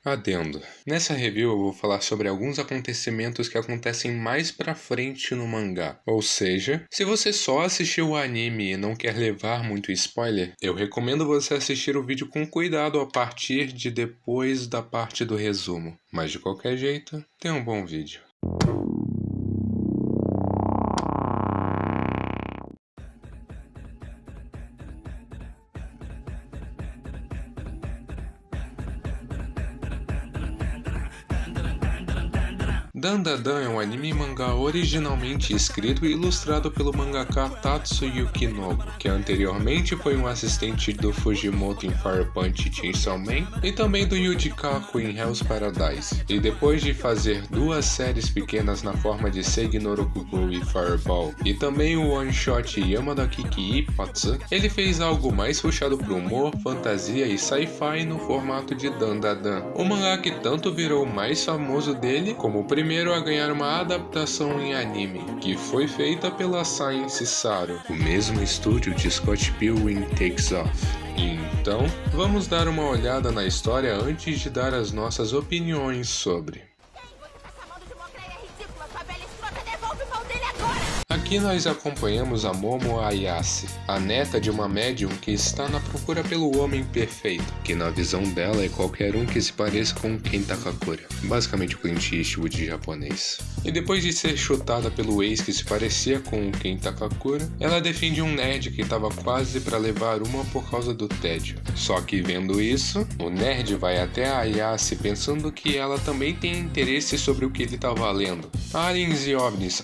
Adendo. Nessa review eu vou falar sobre alguns acontecimentos que acontecem mais pra frente no mangá. Ou seja, se você só assistiu o anime e não quer levar muito spoiler, eu recomendo você assistir o vídeo com cuidado a partir de depois da parte do resumo. Mas de qualquer jeito, tenha um bom vídeo. Dandadan é um anime e mangá originalmente escrito e ilustrado pelo mangaka Tatsuyuki Nobu, que anteriormente foi um assistente do Fujimoto em Fire Punch e Chainsaw Man, e também do Yuji Kaku em Hell's Paradise. E depois de fazer duas séries pequenas na forma de Seigi no Rokugo e Fireball, e também o one-shot Yamada Kiki Ippatsu, ele fez algo mais puxado pro humor, fantasia e sci-fi no formato de Dandadan. O mangá que tanto virou o mais famoso dele, como o primeiro a ganhar uma adaptação em anime, que foi feita pela Science Saru, o mesmo estúdio de Scott Pilgrim Takes Off. Então, vamos dar uma olhada na história antes de dar as nossas opiniões sobre. Aqui nós acompanhamos a Momo Ayase, a neta de uma médium que está na procura pelo homem perfeito, que na visão dela é qualquer um que se pareça com Kenta Kakura, basicamente o Clint Eastwood japonês. E depois de ser chutada pelo ex que se parecia com o Kenta Kakura, ela defende um nerd que estava quase para levar uma por causa do tédio. Só que vendo isso, o nerd vai até a Ayase pensando que ela também tem interesse sobre o que ele estava lendo. Aliens e OVNIs,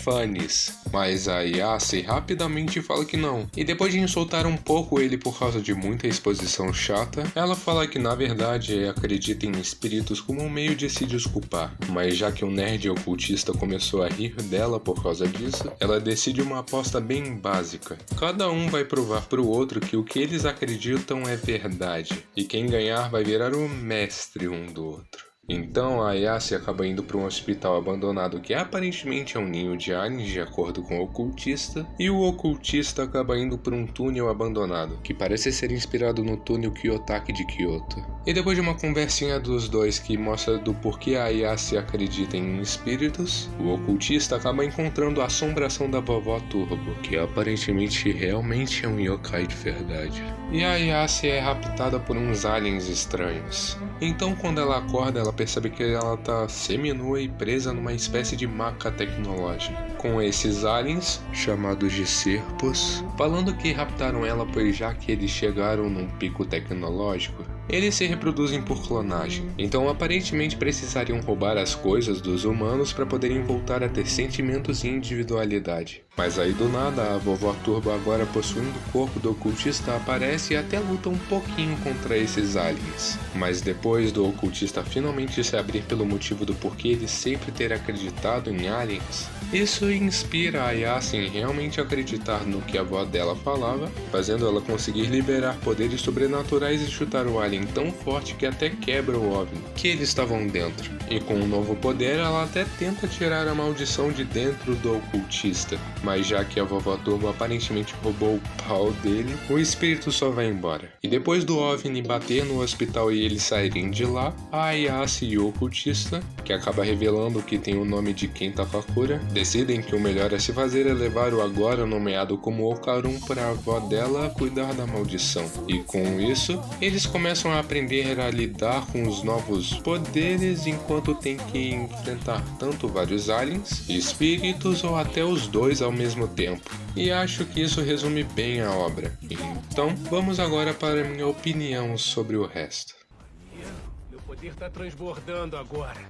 funnies, mas a Ayase rapidamente fala que não, e depois de insultar um pouco ele por causa de muita exposição chata, ela fala que na verdade acredita em espíritos como um meio de se desculpar, mas já que o nerd ocultista começou a rir dela por causa disso, ela decide uma aposta bem básica. Cada um vai provar pro outro que o que eles acreditam é verdade, e quem ganhar vai virar o mestre um do outro. Então a Ayase acaba indo para um hospital abandonado que aparentemente é um ninho de aliens de acordo com o ocultista, e o ocultista acaba indo para um túnel abandonado, que parece ser inspirado no túnel Kiyotaki de Kyoto. E depois de uma conversinha dos dois que mostra do porquê a Ayase acredita em espíritos, o ocultista acaba encontrando a assombração da vovó Turbo, que aparentemente realmente é um yokai de verdade. E a Ayase é raptada por uns aliens estranhos. Então quando ela acorda, ela percebe que ela tá seminua e presa numa espécie de maca tecnológica, com esses aliens, chamados de Serpos, falando que raptaram ela pois já que eles chegaram num pico tecnológico, eles se reproduzem por clonagem, então aparentemente precisariam roubar as coisas dos humanos para poderem voltar a ter sentimentos e individualidade. Mas aí do nada a vovó Turbo, agora possuindo o corpo do ocultista, aparece e até luta um pouquinho contra esses aliens. Mas depois do ocultista finalmente se abrir pelo motivo do porquê ele sempre ter acreditado em aliens, isso inspira a Ayase em realmente acreditar no que a avó dela falava, fazendo ela conseguir liberar poderes sobrenaturais e chutar o alien tão forte que até quebra o OVNI que eles estavam dentro. E com um novo poder ela até tenta tirar a maldição de dentro do ocultista, mas já que a vovó Turbo aparentemente roubou o pau dele, o espírito só vai embora. E depois do OVNI bater no hospital e eles saírem de lá, a Ayase e o ocultista, que acaba revelando que tem o nome de Kenta Kakura, decidem que o melhor a se fazer é levar o agora nomeado como Okarun para a avó dela cuidar da maldição. E com isso, eles começam a aprender a lidar com os novos poderes enquanto tem que enfrentar tanto vários aliens, espíritos ou até os dois ao mesmo tempo. E acho que isso resume bem a obra. Então, vamos agora para a minha opinião sobre o resto. Meu poder tá transbordando agora.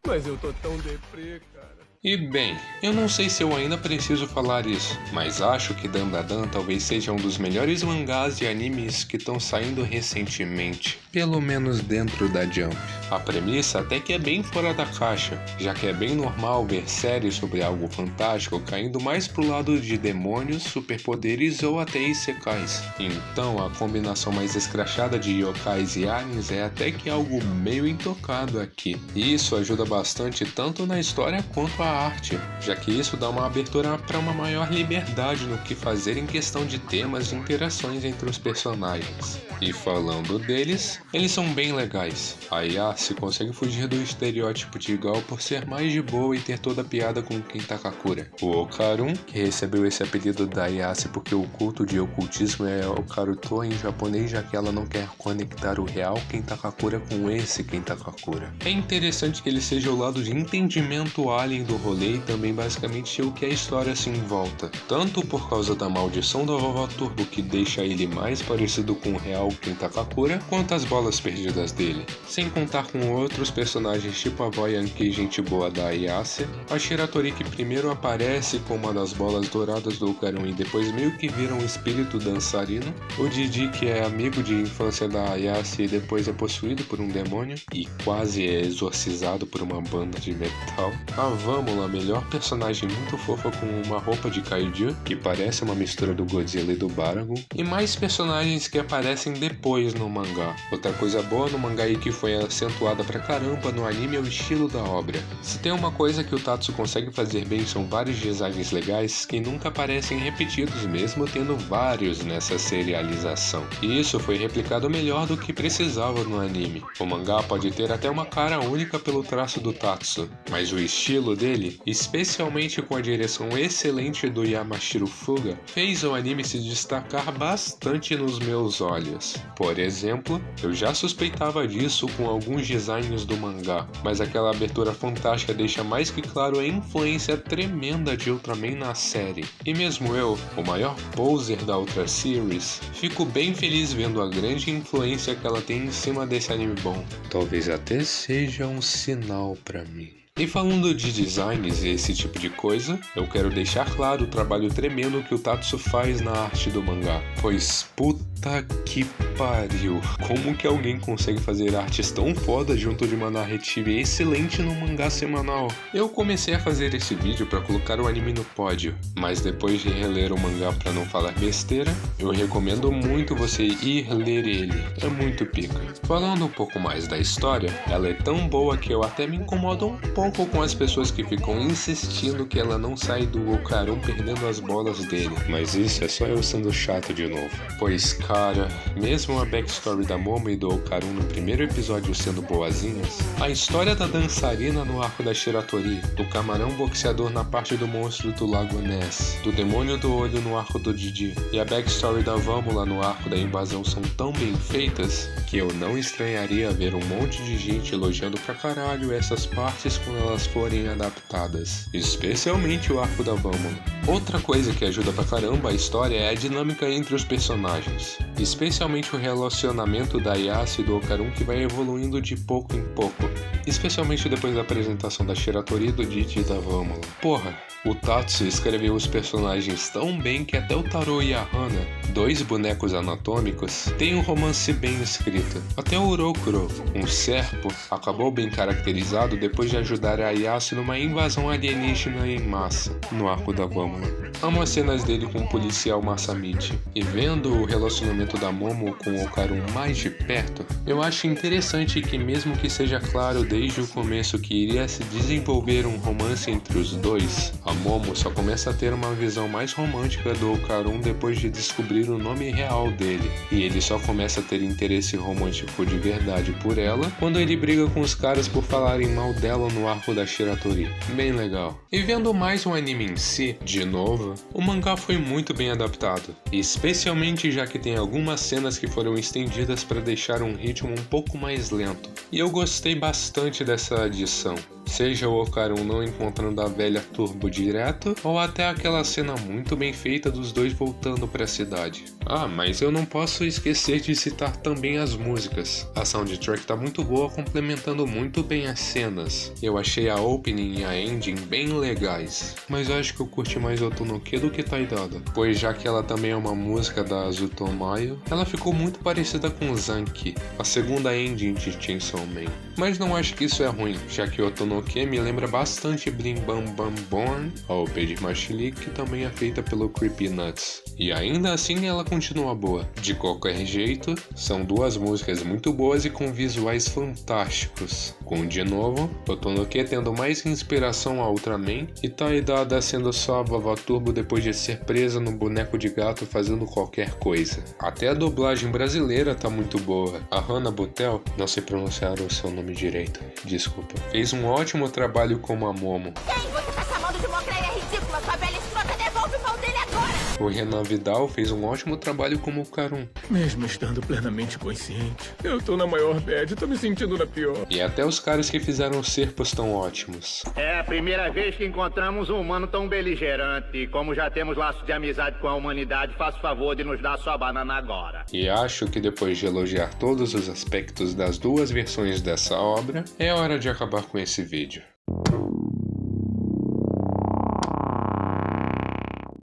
Mas eu tô tão deprê, cara. E bem, eu não sei se eu ainda preciso falar isso, mas acho que Dandadan talvez seja um dos melhores mangás e animes que estão saindo recentemente, pelo menos dentro da Jump. A premissa até que é bem fora da caixa, já que é bem normal ver séries sobre algo fantástico caindo mais pro lado de demônios, superpoderes ou até isekais. Então a combinação mais escrachada de yokais e aliens é até que algo meio intocado aqui. E isso ajuda bastante tanto na história quanto a arte, já que isso dá uma abertura para uma maior liberdade no que fazer em questão de temas e interações entre os personagens. E falando deles, eles são bem legais. A Ayase consegue fugir do estereótipo de igual por ser mais de boa e ter toda a piada com Kentakakura. O Okarun, que recebeu esse apelido da Ayase porque o culto de ocultismo é Okaruto em japonês, já que ela não quer conectar o real Kentakakura com esse Kentakakura. É interessante que ele seja o lado de entendimento alien do rolê e também basicamente o que a história se envolta, tanto por causa da maldição da vovó Turbo que deixa ele mais parecido com o real Kentakakura, quanto as bolas perdidas dele. Sem contar com outros personagens tipo a avó Yankee gente boa da Ayase, a Shiratori que primeiro aparece com uma das bolas douradas do Okarun e depois meio que vira um espírito dançarino, o Didi que é amigo de infância da Ayase e depois é possuído por um demônio e quase é exorcizado por uma banda de metal, a Vamula, melhor personagem muito fofa com uma roupa de kaiju que parece uma mistura do Godzilla e do Baragon, e mais personagens que aparecem depois no mangá. Outra coisa boa no mangá e que foi acentuada pra caramba no anime é o estilo da obra. Se tem uma coisa que o Tatsu consegue fazer bem são vários designs legais que nunca parecem repetidos mesmo tendo vários nessa serialização. E isso foi replicado melhor do que precisava no anime. O mangá pode ter até uma cara única pelo traço do Tatsu, mas o estilo dele, especialmente com a direção excelente do Yamashiro Fuga, fez o anime se destacar bastante nos meus olhos. Por exemplo, eu já suspeitava disso com alguns designs do mangá, mas aquela abertura fantástica deixa mais que claro a influência tremenda de Ultraman na série. E mesmo eu, o maior poser da Ultra Series, fico bem feliz vendo a grande influência que ela tem em cima desse anime bom. Talvez até seja um sinal pra mim. E falando de designs e esse tipo de coisa, eu quero deixar claro o trabalho tremendo que o Tatsu faz na arte do mangá, pois puta que pariu, como que alguém consegue fazer artes tão foda junto de uma narrativa excelente no mangá semanal? Eu comecei a fazer esse vídeo pra colocar o anime no pódio, mas depois de reler o mangá pra não falar besteira, eu recomendo muito você ir ler ele, é muito pica. Falando um pouco mais da história, ela é tão boa que eu até me incomodo um pouco com as pessoas que ficam insistindo que ela não sai do Okarun perdendo as bolas dele, mas isso é só eu sendo chato de novo, pois cara, mesmo a backstory da Momo e do Okarun no primeiro episódio sendo boazinhas, a história da dançarina no arco da Shiratori, do camarão boxeador na parte do monstro do lago Ness, do demônio do olho no arco do Didi, e a backstory da Vamula no arco da invasão são tão bem feitas que eu não estranharia ver um monte de gente elogiando pra caralho essas partes quando elas forem adaptadas, especialmente o arco da Vamula. Outra coisa que ajuda pra caramba a história é a dinâmica entre os personagens, especialmente o relacionamento da Ayase e do Okarun que vai evoluindo de pouco em pouco, especialmente depois da apresentação da Shiratori, do Didi e da Vamula. Porra, o Tatsu escreveu os personagens tão bem que até o Taro e a Hana, dois bonecos anatômicos, têm um romance bem escrito. Até o Urokuro, um serpo, acabou bem caracterizado depois de ajudar a Ayase numa invasão alienígena em massa, no arco da Vamula. Amo as cenas dele com o policial Masamichi, e vendo o relacionamento da Momo com o Okarun mais de perto, eu acho interessante que mesmo que seja claro desde o começo que iria se desenvolver um romance entre os dois, a Momo só começa a ter uma visão mais romântica do Okarun depois de descobrir o nome real dele, e ele só começa a ter interesse romântico de verdade por ela quando ele briga com os caras por falarem mal dela no arco da Shiratori. Bem legal. E vendo mais o anime em si, de novo, o mangá foi muito bem adaptado, especialmente já que tem algumas cenas que foram estendidas para deixar um ritmo um pouco mais lento, e eu gostei bastante dessa adição. Seja o Okarun não encontrando a velha Turbo direto, ou até aquela cena muito bem feita dos dois voltando para a cidade. Ah, mas eu não posso esquecer de citar também as músicas. A soundtrack tá muito boa, complementando muito bem as cenas. Eu achei a opening e a ending bem legais, mas eu acho que eu curti mais Otonoke do que Taidada, pois já que ela também é uma música da Azutomayo, ela ficou muito parecida com Zanki, a segunda ending de Chainsaw Man. Mas não acho que isso é ruim, já que Otonoke Otonoke me lembra bastante Blim Bam Bam Born, a OP de Mashili, que também é feita pelo Creepy Nuts. E ainda assim ela continua boa. De qualquer jeito, são duas músicas muito boas e com visuais fantásticos. Com, de novo, Otonoke tendo mais inspiração a Ultraman e Taidada sendo só a Vovó Turbo depois de ser presa no boneco de gato fazendo qualquer coisa. Até a dublagem brasileira tá muito boa. A Hannah Butel, não sei pronunciar o seu nome direito, desculpa, fez um ótimo trabalho como a Momo. Quem você tá chamando de mocreia ridícula? Sua velha escrota, devolve o pão dele agora! O Renan Vidal fez um ótimo trabalho como o Karun. Mesmo estando plenamente consciente, eu tô na maior bad, tô me sentindo na pior. E até os caras que fizeram os Serpos tão ótimos. É a primeira vez que encontramos um humano tão beligerante. Como já temos laço de amizade com a humanidade, faça o favor de nos dar sua banana agora. E acho que depois de elogiar todos os aspectos das duas versões dessa obra, é hora de acabar com esse vídeo.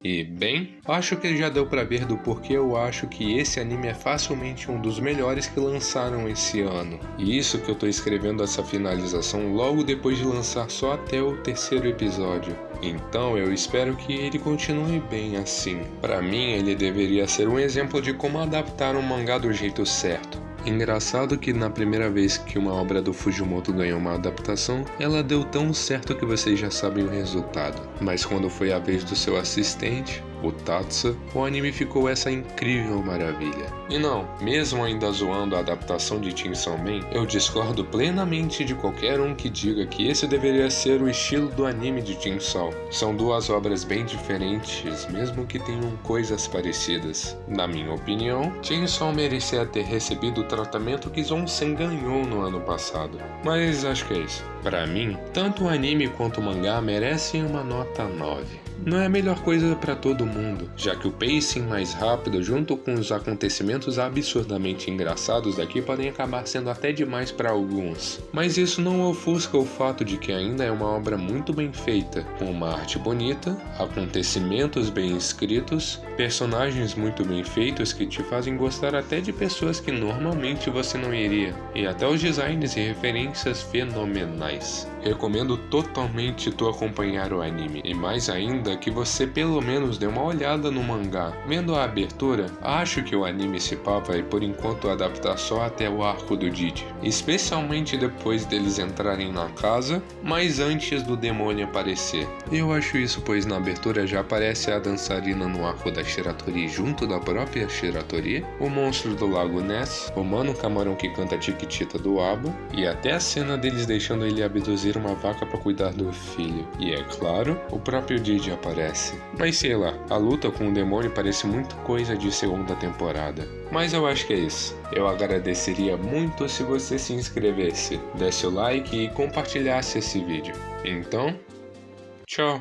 E, bem, acho que já deu pra ver do porquê eu acho que esse anime é facilmente um dos melhores que lançaram esse ano. E isso que eu tô escrevendo essa finalização logo depois de lançar só até o 3º episódio. Então eu espero que ele continue bem assim. Pra mim, ele deveria ser um exemplo de como adaptar um mangá do jeito certo. Engraçado que na primeira vez que uma obra do Fujimoto ganhou uma adaptação, ela deu tão certo que vocês já sabem o resultado. Mas quando foi a vez do seu assistente, o Tatsu, o anime ficou essa incrível maravilha. E não, mesmo ainda zoando a adaptação de Chainsaw Man, eu discordo plenamente de qualquer um que diga que esse deveria ser o estilo do anime de Chainsaw. São duas obras bem diferentes, mesmo que tenham coisas parecidas. Na minha opinião, Chainsaw merecia ter recebido o tratamento que Zonsen ganhou no ano passado. Mas acho que é isso. Pra mim, tanto o anime quanto o mangá merecem uma nota 9. Não é a melhor coisa pra todo mundo, já que o pacing mais rápido junto com os acontecimentos absurdamente engraçados daqui podem acabar sendo até demais pra alguns. Mas isso não ofusca o fato de que ainda é uma obra muito bem feita, com uma arte bonita, acontecimentos bem escritos, personagens muito bem feitos que te fazem gostar até de pessoas que normalmente você não iria, e até os designs e referências fenomenais. Recomendo totalmente tu acompanhar o anime, e mais ainda que você pelo menos dê uma olhada no mangá. Vendo a abertura, acho que o anime se pá vai por enquanto adaptar só até o arco do Didi, especialmente depois deles entrarem na casa, mas antes do demônio aparecer. Eu acho isso pois na abertura já aparece a dançarina no arco da Shiratori junto da própria Shiratori, o monstro do lago Ness, o mano camarão que canta Chiquitita do Abo, e até a cena deles deixando ele abduzir uma vaca para cuidar do filho. E é claro, o próprio Didi aparece. Mas sei lá, a luta com o demônio parece muito coisa de segunda temporada. Mas eu acho que é isso. Eu agradeceria muito se você se inscrevesse, desse o like e compartilhasse esse vídeo. Então, tchau!